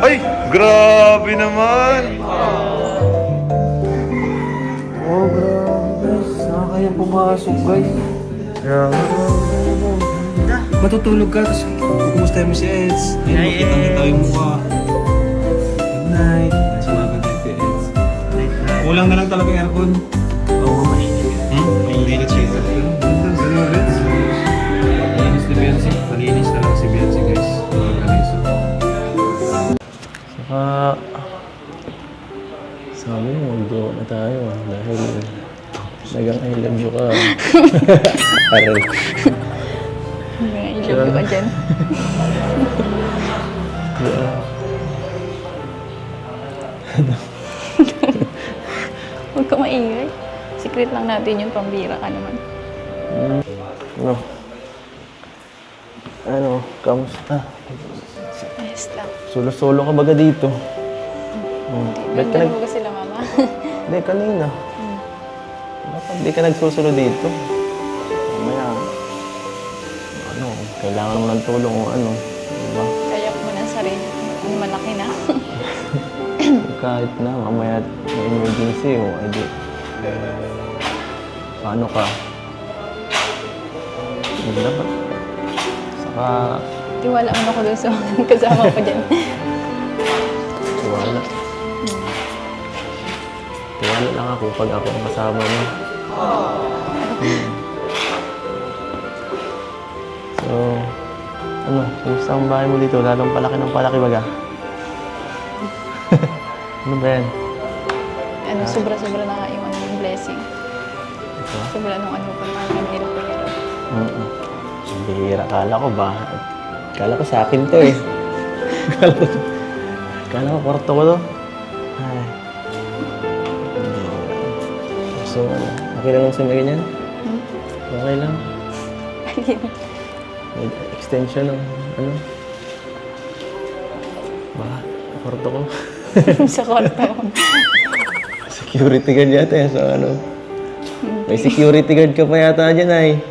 Ay, grabe naman. Oh, grabe guys. Saan kaya pumasok guys? Yeah. Matutulog ka, tapos kumusta mo si Eds? Ayun, makita yung mukha. Good night. Sumagot night si Eds. Kulang na lang talaga aircon. Oo, mainit. Mainit siya. Ganun, Eds. Malinis ni Beyonce. Malinis na lang si Beyonce guys. Malinis. Saka... Sabi mo, mag-go na tayo dahil nagang I love you ka. Aral. I love you ka dyan. Huwag ka maingay. Secret lang natin yung pambira ka naman. Ano, kamusta? Ayos lang. Solo-solo ka baga dito? Ba't ka Ganda mo ba sila, mama? Hindi, kanina. Dapat di ka nagsusulo dito. Mamaya, ano, kailangan mo ng tulong o ano. Diba? Kaya mo ng sarili. Ano malaki na. Kahit na, mamaya may emergency o edi. Paano ka? Hindi dapat. Saka, Tiwala mo ako doon sa kasama ko dyan. tiwala. Tiwala lang ako pag ako ang kasama mo. So, ano, kumusta ang bahay mo dito? Lalong palaki baga? Ano ba yan? Ano, sobra-sobra na nga yung blessing. Ito? Sobra nung ano pa na kami nilapiro. Ang bihira. Kala ko sa akin to eh. Kala ko kwarto ko to. Ay. So, okay lang sa mga ganyan? Okay lang. May extension ng ano? Ba, kwarto ko. Sa kwarto. Security guard yata eh, so ano? May security guard ka pa yata dyan ay.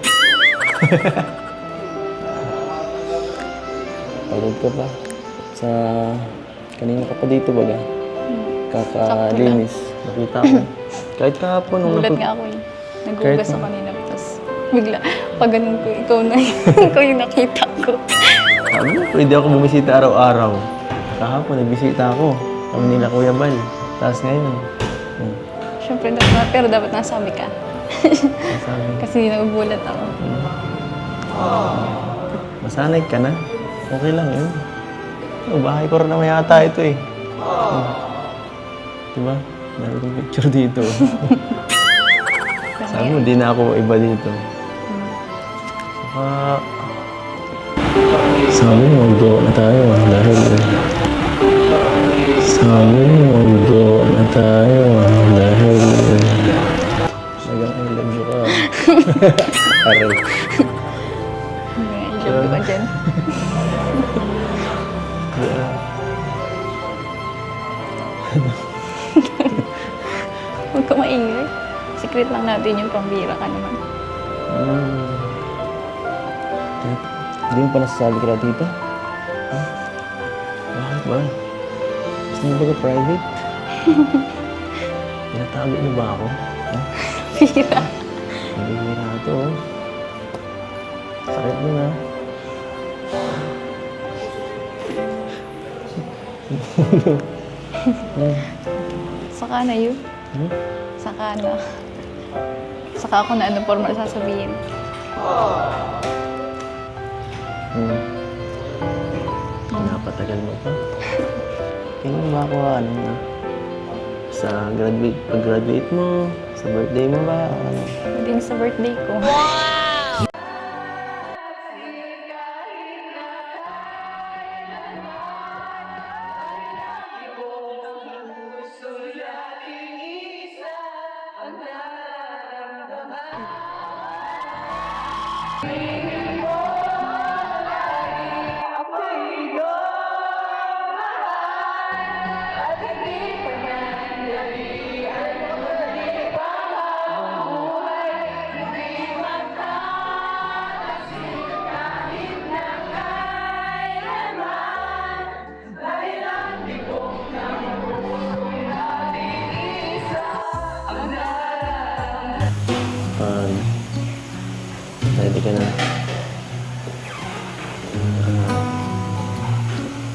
Pagod ka pa. Sa... Kanina ka pa dito baga? Kakalinis. Nakita ko. Kahit kahapon. Nagulat nga ako eh. Naghugas ako kanina. Tapos bigla, pag ganun ko, ikaw na ikaw yung nakita ko. Sabi mo, pwede ako bumisita araw-araw. Kahapon, nagbisita ako. Kami nila Kuya Bal. Tapos ngayon. Siyempre, pero dapat nasabi ka. Sabi, Kasi nagugulat ako. masanay ka na. Okay lang yun. Bahay ko rin naman yata ito eh. Diba? Meron kong picture dito. Sabi mo, di na ako iba dito. Saka... Sabi mo, mag-go na tayo dahil... Sabi mo, mag-go na tayo dahil... Nagang I love you ka. Aral. I love you ka dyan. Huwag ka maingay. Secret lang natin yung pambira ka naman. Hindi mo pa nasasabi ka na dito? Ha? Bakit ba? Gusto mo ba ka private? Tinatago mo ba ako? Ha? Pira. Hindi mo na ito, oh. Sakit mo na. Saka na yun. Saka na. Saka ako na ano formal sasabihin. Napatagal mo pa. Kailan ba ako, ano, sa pag-graduate mo, sa birthday mo ba, ano? Hindi sa birthday ko.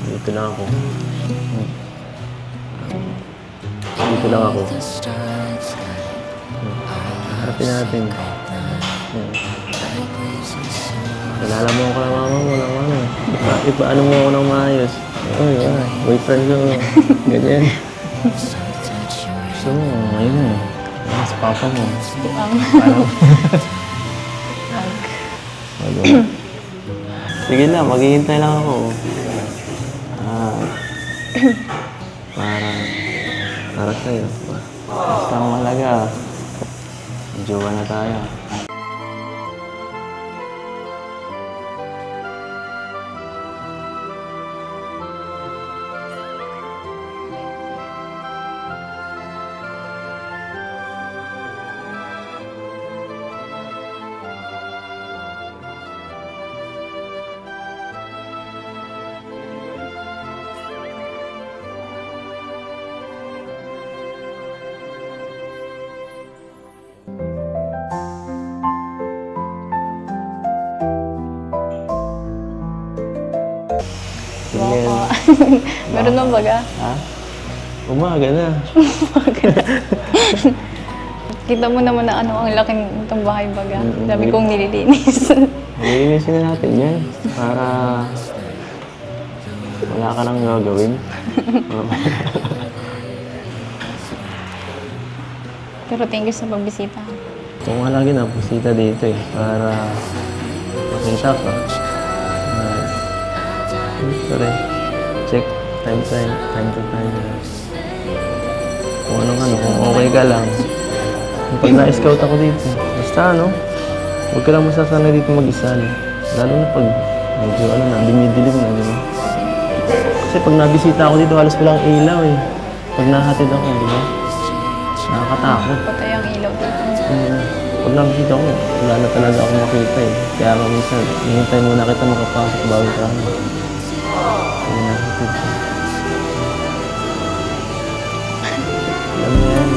Dito lang ako. Dito lang ako. Harapin natin. Kilala mo ako ng mama mo, ng mama. Ipaano mo ako ng maayos. Uy, boyfriend ko. Ganyan. Gusto mo, ngayon mo. Sa papa mo. Parang... Sige na, maghihintay lang ako. Para sa'yo. Basta ang mahalaga. Jowa na tayo. Sige. Meron na baga? Ha? Umaga na. Kita mo naman na ano ang laki ng bahay baga. Sabi kong nililinis. Nilinisin na natin yan. Para wala ka nang gagawin. Pero thank you sa pagbisita. Kung nga lagi na pusita dito eh. Para makita ka. Sorry. Check time to time. Kung kung okay ka lang. Pag na-scout ako dito, basta huwag ka lang masasanay dito mag-isa. Lalo na pag medyo dumidilim na, di ba? Kasi pag nabisita ako dito, halos walang ilaw eh. Pag nahatid ako, di ba? Nakakatakot. Patay ang ilaw dito. Pag nabisita ako, wala na talaga ako makita eh. Kaya ako minsan, hinintay muna kita makapasok bago ka. Kaya nahatid ko. Alam mo yan.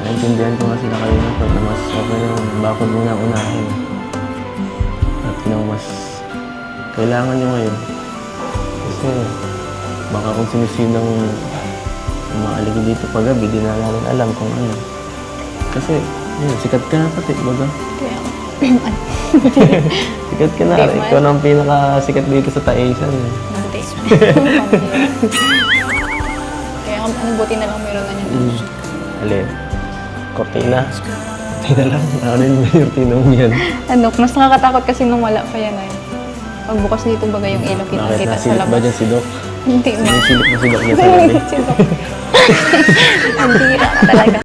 Naintindihan ko nga sila kayo na to na mas okay yung bakod muna unahin. At mas kailangan nyo ngayon. Kasi baka kung sinisinang maaligid dito paggabi, di na namin alam kung ano. Kasi sikat ka na pati, baga. Kaya Sikat ka na. Ikaw na ang pinakasikat dito sa Taisan. Hindi. Kaya buti na lang meron na niyan. Alin? Cortina. Cortina lang. Ano yung cortina mo yan? Mas nakakatakot kasi nung wala pa yan ay. Pagbukas dito baga yung ilaw Bakit kita sa nasilip ba labas. dyan si Doc? Hindi ma. Nasilip mo si Doc niya sa gabi? Ang bira ka talaga.